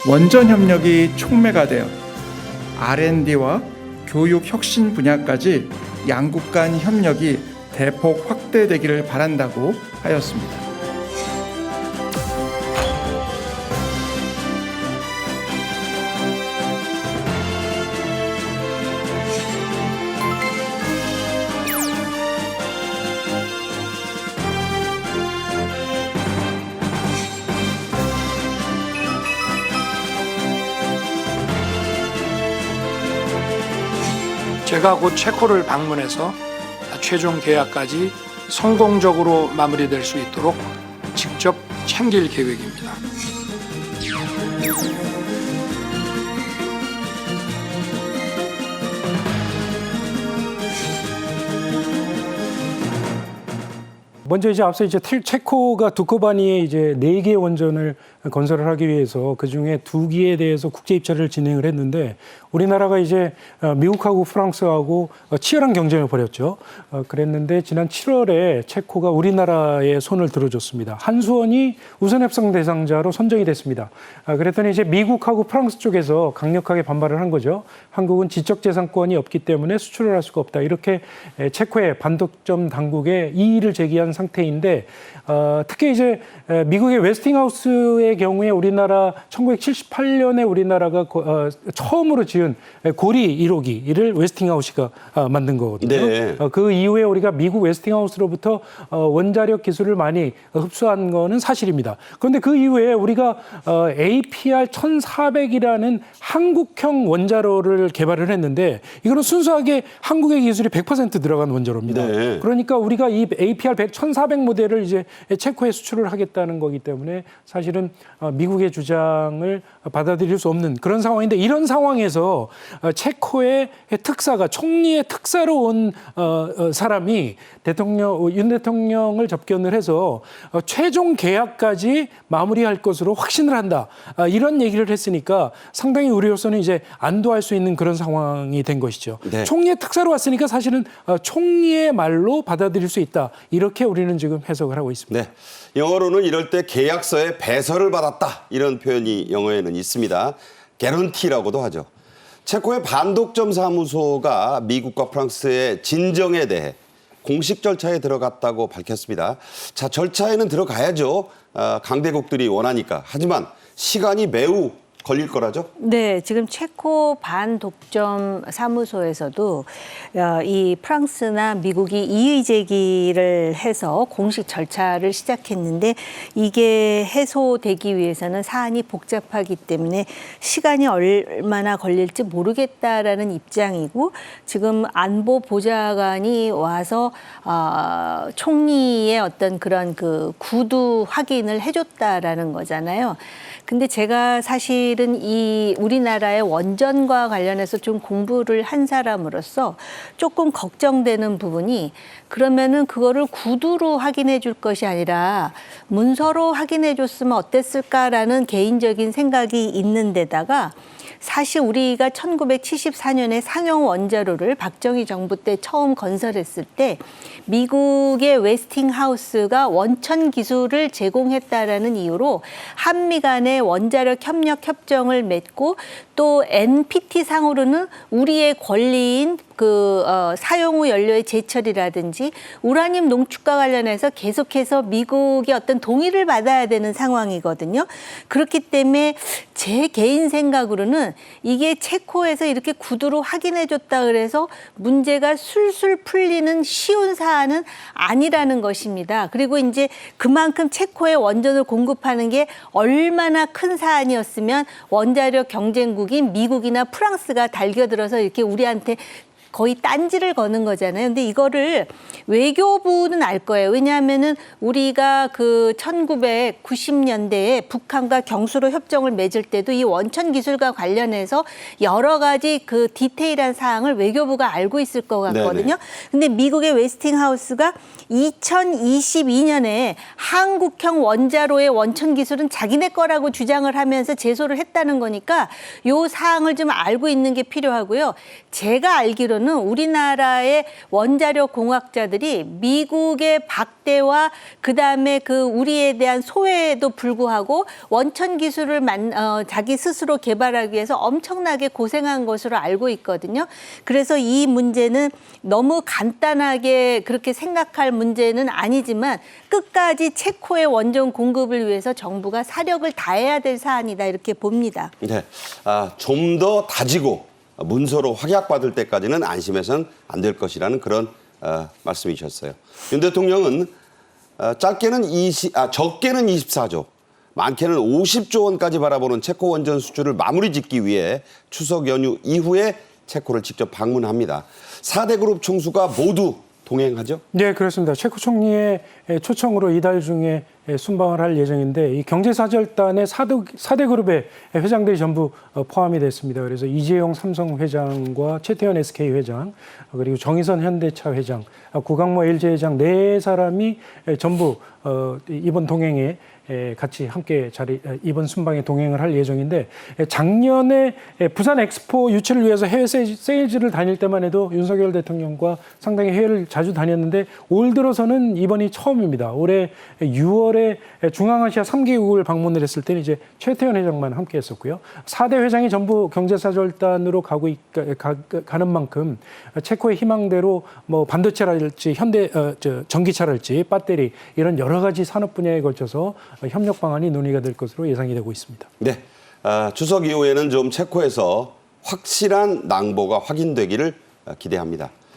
원전 협력이 촉매가 되어 R&D와 교육 혁신 분야까지 양국 간 협력이 대폭 확대되기를 바란다고 하였습니다. 제가 곧 체코를 방문해서 최종 계약까지 성공적으로 마무리될 수 있도록 직접 챙길 계획입니다. 먼저 앞서 체코가 두코바니에 4개의 원전을 건설을 하기 위해서 그중에 2기에 대해서 국제 입찰을 진행을 했는데 우리나라가 미국하고 프랑스하고 치열한 경쟁을 벌였죠. 그랬는데 지난 7월에 체코가 우리나라에 손을 들어줬습니다. 한수원이 우선 협상 대상자로 선정이 됐습니다. 그랬더니 미국하고 프랑스 쪽에서 강력하게 반발을 한 거죠. 한국은 지적재산권이 없기 때문에 수출을 할 수가 없다. 이렇게 체코의 반독점 당국에 이의를 제기한 상태인데 특히 미국의 웨스팅하우스의 경우에 우리나라 1978년에 우리나라가 처음으로 지은 고리 1호기를 웨스팅하우스가 만든 거거든요. 네. 그 이후에 우리가 미국 웨스팅하우스로부터 원자력 기술을 많이 흡수한 거는 사실입니다. 그런데 그 이후에 우리가 APR 1400이라는 한국형 원자로를 개발을 했는데 이거는 순수하게 한국의 기술이 100% 들어간 원자로입니다. 네. 그러니까 우리가 이 APR 1400 모델을 체코에 수출을 하겠다는 거기 때문에 사실은 미국의 주장을 받아들일 수 없는 그런 상황인데 이런 상황에서 체코의 특사가 총리의 특사로 온 사람이 윤 대통령을 접견을 해서 최종 계약까지 마무리할 것으로 확신을 한다. 이런 얘기를 했으니까 상당히 우리로서는 안도할 수 있는 그런 상황이 된 것이죠. 네. 총리의 특사로 왔으니까 사실은 총리의 말로 받아들일 수 있다. 이렇게 우리는 지금 해석을 하고 있습니다. 네. 영어로는 이럴 때 계약서에 배설을 받았다. 이런 표현이 영어에는 있습니다. 개런티라고도 하죠. 체코의 반독점 사무소가 미국과 프랑스의 진정에 대해 공식 절차에 들어갔다고 밝혔습니다. 자, 절차에는 들어가야죠. 강대국들이 원하니까. 하지만 시간이 매우 걸릴 거라죠? 네, 지금 체코 반독점 사무소에서도 이 프랑스나 미국이 이의 제기를 해서 공식 절차를 시작했는데 이게 해소되기 위해서는 사안이 복잡하기 때문에 시간이 얼마나 걸릴지 모르겠다라는 입장이고 지금 안보 보좌관이 와서 총리의 어떤 그런 그 구두 확인을 해줬다라는 거잖아요. 근데 제가 사실은 이 우리나라의 원전과 관련해서 좀 공부를 한 사람으로서 조금 걱정되는 부분이 그러면은 그거를 구두로 확인해 줄 것이 아니라 문서로 확인해 줬으면 어땠을까라는 개인적인 생각이 있는 데다가 사실 우리가 1974년에 상용 원자로를 박정희 정부 때 처음 건설했을 때 미국의 웨스팅하우스가 원천 기술을 제공했다라는 이유로 한미 간의 원자력 협력 협정을 맺고 또 NPT 상으로는 우리의 권리인 사용 후 연료의 제철이라든지 우라늄 농축과 관련해서 계속해서 미국의 어떤 동의를 받아야 되는 상황이거든요. 그렇기 때문에 제 개인 생각으로는 이게 체코에서 이렇게 구두로 확인해 줬다 그래서 문제가 술술 풀리는 쉬운 사안은 아니라는 것입니다. 그리고 그만큼 체코에 원전을 공급하는 게 얼마나 큰 사안이었으면 원자력 경쟁국인 미국이나 프랑스가 달겨들어서 이렇게 우리한테 거의 딴지를 거는 거잖아요. 근데 이거를 외교부는 알 거예요. 왜냐하면은 우리가 1990년대에 북한과 경수로 협정을 맺을 때도 이 원천 기술과 관련해서 여러 가지 디테일한 사항을 외교부가 알고 있을 것 같거든요. 네네. 근데 미국의 웨스팅하우스가 2022년에 한국형 원자로의 원천 기술은 자기네 거라고 주장을 하면서 제소를 했다는 거니까 요 사항을 좀 알고 있는 게 필요하고요. 제가 알기로는 관련해서는 우리나라의 원자력 공학자들이 미국의 박대와 그다음에 그 우리에 대한 소외에도 불구하고 원천 기술을 자기 스스로 개발하기 위해서 엄청나게 고생한 것으로 알고 있거든요. 그래서 이 문제는 너무 간단하게 그렇게 생각할 문제는 아니지만 끝까지 체코의 원전 공급을 위해서 정부가 사력을 다해야 될 사안이다 이렇게 봅니다. 네, 좀 더 다지고 문서로 확약받을 때까지는 안심해서는 안 될 것이라는 그런 말씀이셨어요. 윤 대통령은 적게는 24조, 많게는 50조 원까지 바라보는 체코 원전 수주를 마무리 짓기 위해 추석 연휴 이후에 체코를 직접 방문합니다. 4대 그룹 총수가 모두 동행하죠? 네, 그렇습니다. 체코 총리의 초청으로 이달 중에 순방을 할 예정인데 이 경제사절단의 4대 그룹의 회장들이 전부 포함이 됐습니다. 그래서 이재용 삼성 회장과 최태원 SK 회장, 그리고 정의선 현대차 회장, 구강모 LG 회장 네 사람이 전부 이번 동행에 같이 함께 이번 순방에 동행을 할 예정인데 작년에 부산 엑스포 유치를 위해서 해외 세일즈를 다닐 때만 해도 윤석열 대통령과 상당히 해외를 자주 다녔는데 올 들어서는 이번이 처음입니다. 올해 6월에 중앙아시아 3개국을 방문을 했을 때는 이제 최태원 회장만 함께 했었고요. 4대 회장이 전부 경제사절단으로 가는 만큼 체코의 희망대로 뭐 반도체랄지 전기차랄지 배터리 이런 여러 가지 산업 분야에 걸쳐서 협력 방안이 논의가 될 것으로 예상이 되고 있습니다. 네, 추석 이후에는 좀 체코에서 확실한 낭보가 확인되기를 기대합니다.